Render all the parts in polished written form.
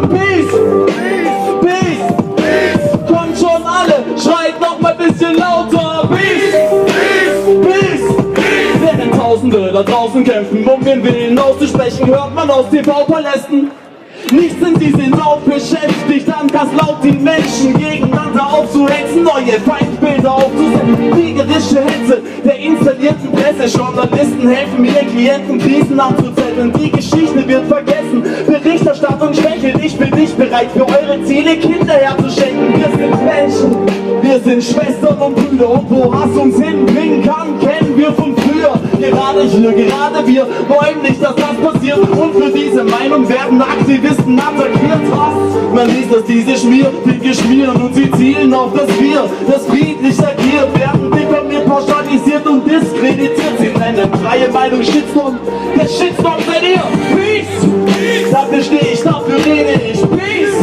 Peace, Peace, kommt schon alle, schreit noch mal bisschen lauter. Peace, Peace, während Tausende da draußen kämpfen, um den Willen auszusprechen, hört man aus TV-Palästen. Nichts sie sind auch beschäftigt, anfangs laut die Menschen gegeneinander aufzuhetzen, neue Feindbilder aufzusetzen, kriegerische Hetze der installierten Presse. Journalisten helfen mir, Klienten Krisen abzuzetteln, die Geschichte wird vergessen, Berichterstattung schwächelt. Ich bin nicht bereit für eure Ziele Kinder herzuschenken. Wir sind Menschen, wir sind Schwestern und Brüder, und wo Hass uns hinbringen kann, kennen wir von früher. Gerade hier, gerade wir wollen nicht, dass das passiert, und für diese Meinung werden Aktivisten attackiert. Man liest, dass diese Schmierfinke schmieren und sie zielen auf das Wir, das friedlich agiert, werden diffamiert, pauschalisiert und diskreditiert. Sie nennen freie Meinung Shitstorm, der Shitstorm seid ihr. Peace, dafür stehe ich, dafür rede ich. Peace,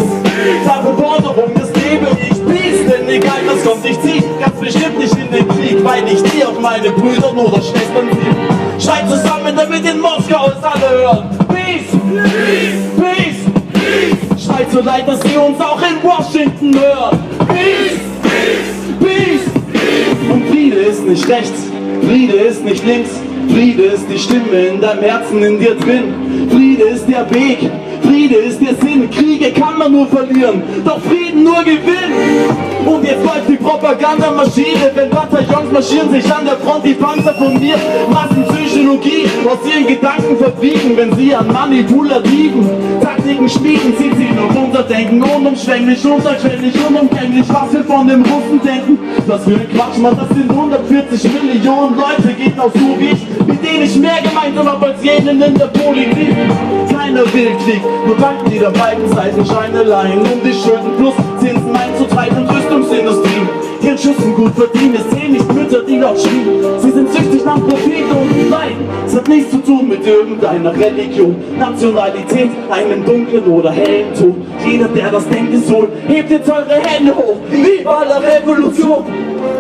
dafür Forderung, das gebe ich. Peace, denn egal was kommt, ich zieh ganz bestimmt nicht in den Krieg, weil ich die auf meine Brüder oder Schwestern ziehe. Schreit zusammen, damit in Moskau es alle hören. Peace, Peace, Peace. Schreit so leid, dass sie uns auch in Washington hören. Peace, Peace. Und Friede ist nicht rechts, Friede ist nicht links, Friede ist die Stimme in deinem Herzen, in dir drin. Friede ist der Weg, Friede ist der Sinn. Kriege kann man nur verlieren, doch Frieden nur gewinnen. Und jetzt läuft die Propagandamaschine, wenn Bataillons marschieren sich an der Front, die Panzer von mir. Massenpsychologie aus ihren Gedanken verfliegen, wenn sie an manipulativen Taktiken schmieden, zieht sie noch unser Denken unumschwänglich, unterschwellig, unumgänglich. Was wir von dem Russen denken, was für ein Quatsch, man, das sind 140 Millionen Leute, geht auch so wie ich, mit denen ich mehr gemeinsam hab als jeden in der Politik. Keiner will Krieg, nur Banken, die der beiden Seiten Scheineleien um die Schulden plus Zinsen einzutreiben und Rüstungsindustrie. Ihren Schüssen gut verdienen, es sehen nicht Mütter, die dort schrieben. Sie sind süchtig nach Profit und nein, es hat nichts zu tun mit irgendeiner Religion, Nationalität, einem dunklen oder hellen Ton. Jeder, der das denkt, ist wohl, hebt jetzt eure Hände hoch, Viva la Revolution!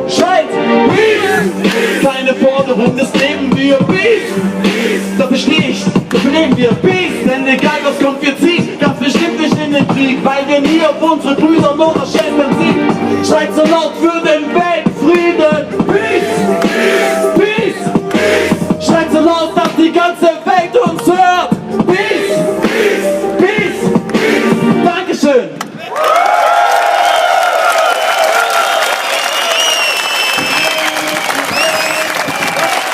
Schreit! Peace! Keine Forderung, das leben wir. Peace! Dafür stehe ich, dafür leben wir. Peace! Denn egal was kommt, wir ziehen ganz bestimmt nicht in den Krieg, weil wir nie auf unsere Brüder oder Schwestern ziehen. Schreit so laut für den Weltfrieden. Peace! Peace! Schreit so laut, dass die ganze Welt